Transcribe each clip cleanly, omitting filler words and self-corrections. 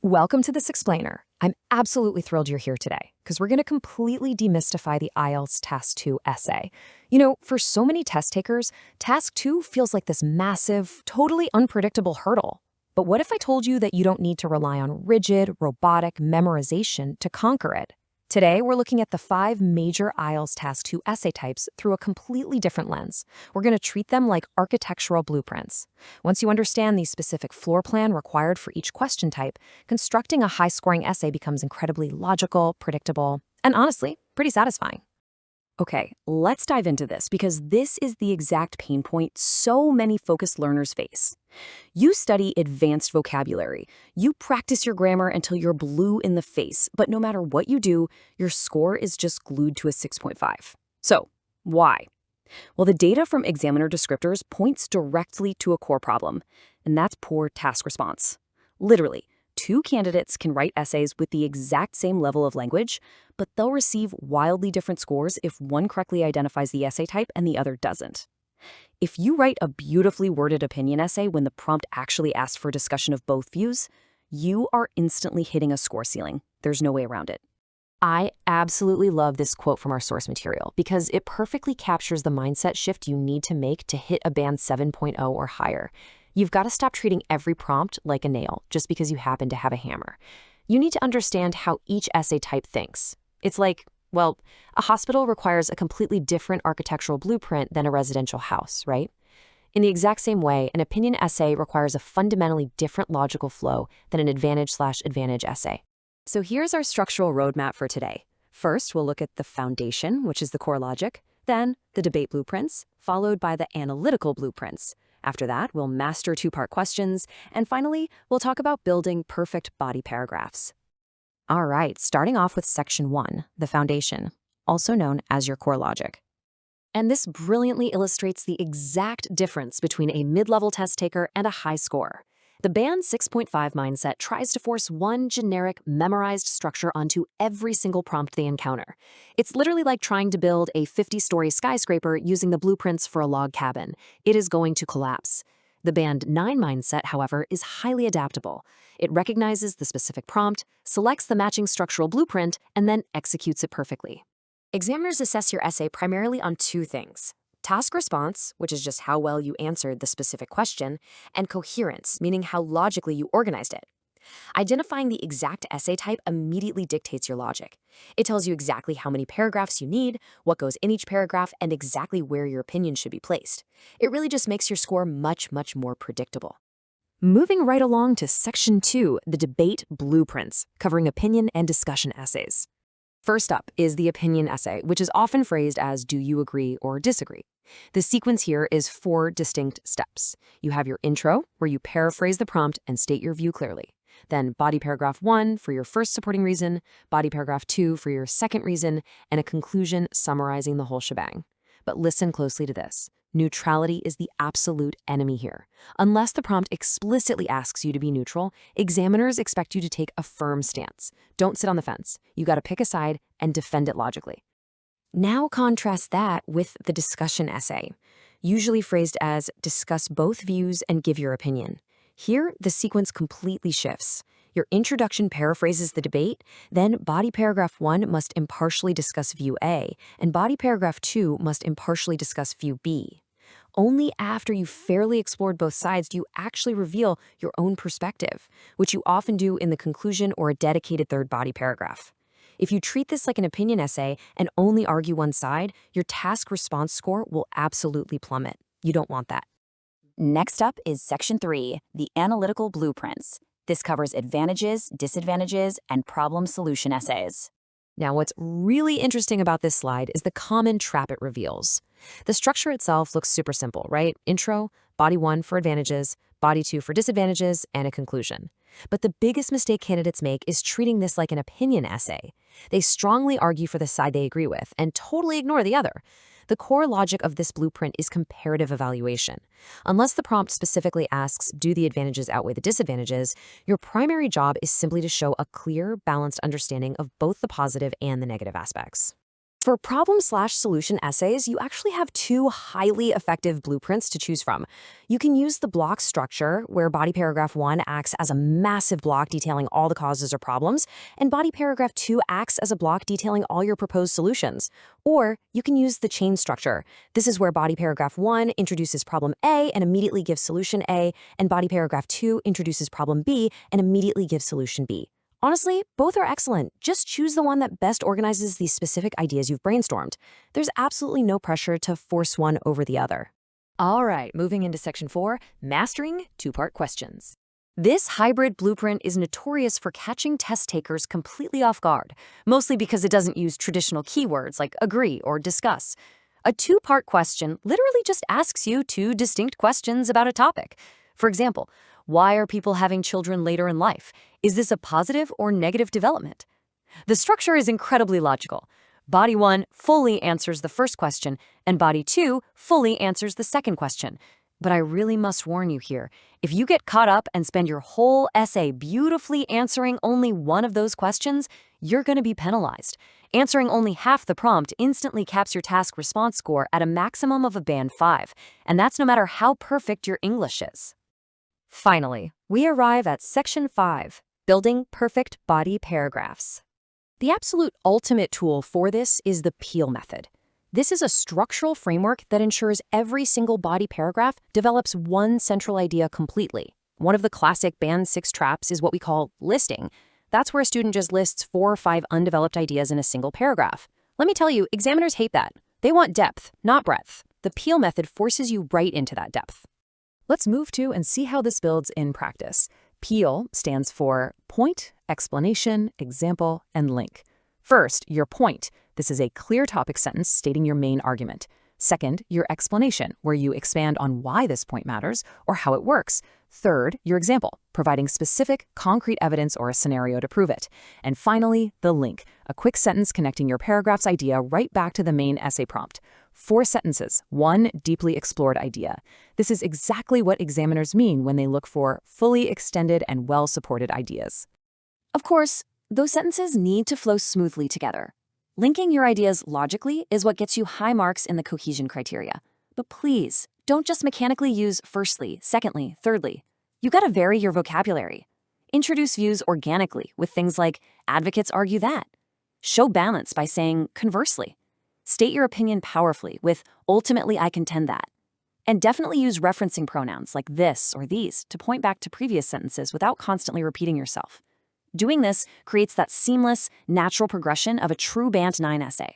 Welcome to this explainer. I'm absolutely thrilled you're here today because we're going to completely demystify the IELTS Task 2 essay. For so many test takers, Task 2 feels like this massive, totally unpredictable hurdle. But what if I told you that you don't need to rely on rigid, robotic memorization to conquer it? Today, we're looking at the 5 major IELTS Task 2 essay types through a completely different lens. We're going to treat them like architectural blueprints. Once you understand the specific floor plan required for each question type, constructing a high-scoring essay becomes incredibly logical, predictable, and honestly, pretty satisfying. Okay, let's dive into this because this is the exact pain point so many focused learners face. You study advanced vocabulary. You practice your grammar until you're blue in the face, but no matter what you do, your score is just glued to a 6.5. So, why? Well, the data from examiner descriptors points directly to a core problem, and that's poor task response. Literally, 2 candidates can write essays with the exact same level of language, but they'll receive wildly different scores if one correctly identifies the essay type and the other doesn't. If you write a beautifully worded opinion essay when the prompt actually asks for discussion of both views, you are instantly hitting a score ceiling. There's no way around it. I absolutely love this quote from our source material because it perfectly captures the mindset shift you need to make to hit a band 7.0 or higher. You've got to stop treating every prompt like a nail just because you happen to have a hammer. You need to understand how each essay type thinks. It's like, well, a hospital requires a completely different architectural blueprint than a residential house, right? In the exact same way, an opinion essay requires a fundamentally different logical flow than an advantage/advantage essay. So here's our structural roadmap for today. First, we'll look at the foundation, which is the core logic, then the debate blueprints, followed by the analytical blueprints. After that, we'll master 2-part questions, and finally, we'll talk about building perfect body paragraphs. All right, starting off with section 1, the foundation, also known as your core logic. And this brilliantly illustrates the exact difference between a mid-level test taker and a high score. The band 6.5 mindset tries to force one generic, memorized structure onto every single prompt they encounter. It's literally like trying to build a 50-story skyscraper using the blueprints for a log cabin. It is going to collapse. The band 9 mindset, however, is highly adaptable. It recognizes the specific prompt, selects the matching structural blueprint, and then executes it perfectly. Examiners assess your essay primarily on 2 things: task response, which is just how well you answered the specific question, and coherence, meaning how logically you organized it. Identifying the exact essay type immediately dictates your logic. It tells you exactly how many paragraphs you need, what goes in each paragraph, and exactly where your opinion should be placed. It really just makes your score much, much more predictable. Moving right along to section 2, the debate blueprints, covering opinion and discussion essays. First up is the opinion essay, which is often phrased as do you agree or disagree. The sequence here is 4 distinct steps. You have your intro, where you paraphrase the prompt and state your view clearly. Then body paragraph 1 for your first supporting reason, body paragraph 2 for your second reason, and a conclusion summarizing the whole shebang. But listen closely to this. Neutrality is the absolute enemy here. Unless the prompt explicitly asks you to be neutral, examiners expect you to take a firm stance. Don't sit on the fence. You got to pick a side and defend it logically. Now contrast that with the discussion essay, usually phrased as discuss both views and give your opinion. Here, the sequence completely shifts. Your introduction paraphrases the debate, then body paragraph 1 must impartially discuss view A, and body paragraph 2 must impartially discuss view B. Only after you've fairly explored both sides do you actually reveal your own perspective, which you often do in the conclusion or a dedicated third body paragraph. If you treat this like an opinion essay and only argue one side, your task response score will absolutely plummet. You don't want that. Next up is section 3, the analytical blueprints. This covers advantages, disadvantages, and problem solution essays. Now, what's really interesting about this slide is the common trap it reveals. The structure itself looks super simple, right? Intro, body 1 for advantages, body 2 for disadvantages, and a conclusion. But the biggest mistake candidates make is treating this like an opinion essay. They strongly argue for the side they agree with and totally ignore the other. The core logic of this blueprint is comparative evaluation. Unless the prompt specifically asks, do the advantages outweigh the disadvantages, your primary job is simply to show a clear, balanced understanding of both the positive and the negative aspects. For problem/solution essays, you actually have two highly effective blueprints to choose from. You can use the block structure, where body paragraph 1 acts as a massive block detailing all the causes or problems, and body paragraph 2 acts as a block detailing all your proposed solutions. Or you can use the chain structure. This is where body paragraph 1 introduces problem A and immediately gives solution A, and body paragraph 2 introduces problem B and immediately gives solution B. Honestly, both are excellent. Just choose the one that best organizes the specific ideas you've brainstormed. There's absolutely no pressure to force one over the other. All right, moving into section 4, mastering two-part questions. This hybrid blueprint is notorious for catching test takers completely off guard, mostly because it doesn't use traditional keywords like agree or discuss. A two-part question literally just asks you two distinct questions about a topic. For example, why are people having children later in life? Is this a positive or negative development? The structure is incredibly logical. Body 1 fully answers the first question, and Body 2 fully answers the second question. But I really must warn you here, if you get caught up and spend your whole essay beautifully answering only one of those questions, you're going to be penalized. Answering only half the prompt instantly caps your task response score at a maximum of a band 5, and that's no matter how perfect your English is. Finally, we arrive at section 5, building perfect body paragraphs. The absolute ultimate tool for this is the Peel method. This is a structural framework that ensures every single body paragraph develops one central idea completely. One of the classic band 6 traps is what we call listing. That's where a student just lists 4 or 5 undeveloped ideas in a single paragraph. Let me tell you, examiners hate that. They want depth, not breadth. The Peel method forces you right into that depth. Let's move to and see how this builds in practice. Peel stands for point, explanation, example, and link. First, your point. This is a clear topic sentence stating your main argument. Second, your explanation, where you expand on why this point matters or how it works. Third, your example, providing specific, concrete evidence or a scenario to prove it. And finally, the link, a quick sentence connecting your paragraph's idea right back to the main essay prompt. 4 sentences, one deeply explored idea. This is exactly what examiners mean when they look for fully extended and well-supported ideas. Of course, those sentences need to flow smoothly together. Linking your ideas logically is what gets you high marks in the cohesion criteria. But please, don't just mechanically use firstly, secondly, thirdly. You gotta vary your vocabulary. Introduce views organically with things like advocates argue that. Show balance by saying conversely. State your opinion powerfully with ultimately I contend that. And definitely use referencing pronouns like this or these to point back to previous sentences without constantly repeating yourself. Doing this creates that seamless, natural progression of a true Band 9 essay.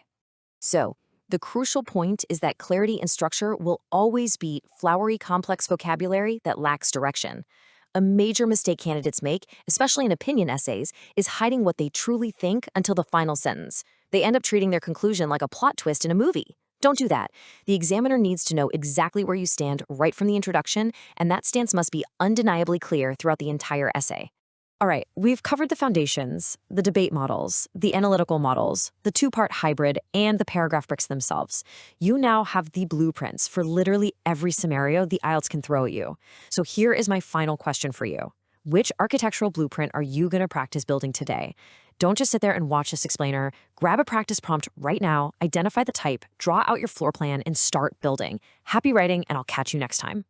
So, the crucial point is that clarity and structure will always beat flowery, complex vocabulary that lacks direction. A major mistake candidates make, especially in opinion essays, is hiding what they truly think until the final sentence. They end up treating their conclusion like a plot twist in a movie. Don't do that. The examiner needs to know exactly where you stand right from the introduction, and that stance must be undeniably clear throughout the entire essay. All right, we've covered the foundations, the debate models, the analytical models, the two-part hybrid, and the paragraph bricks themselves. You now have the blueprints for literally every scenario the IELTS can throw at you. So here is my final question for you. Which architectural blueprint are you going to practice building today? Don't just sit there and watch this explainer. Grab a practice prompt right now, identify the type, draw out your floor plan, and start building. Happy writing, and I'll catch you next time.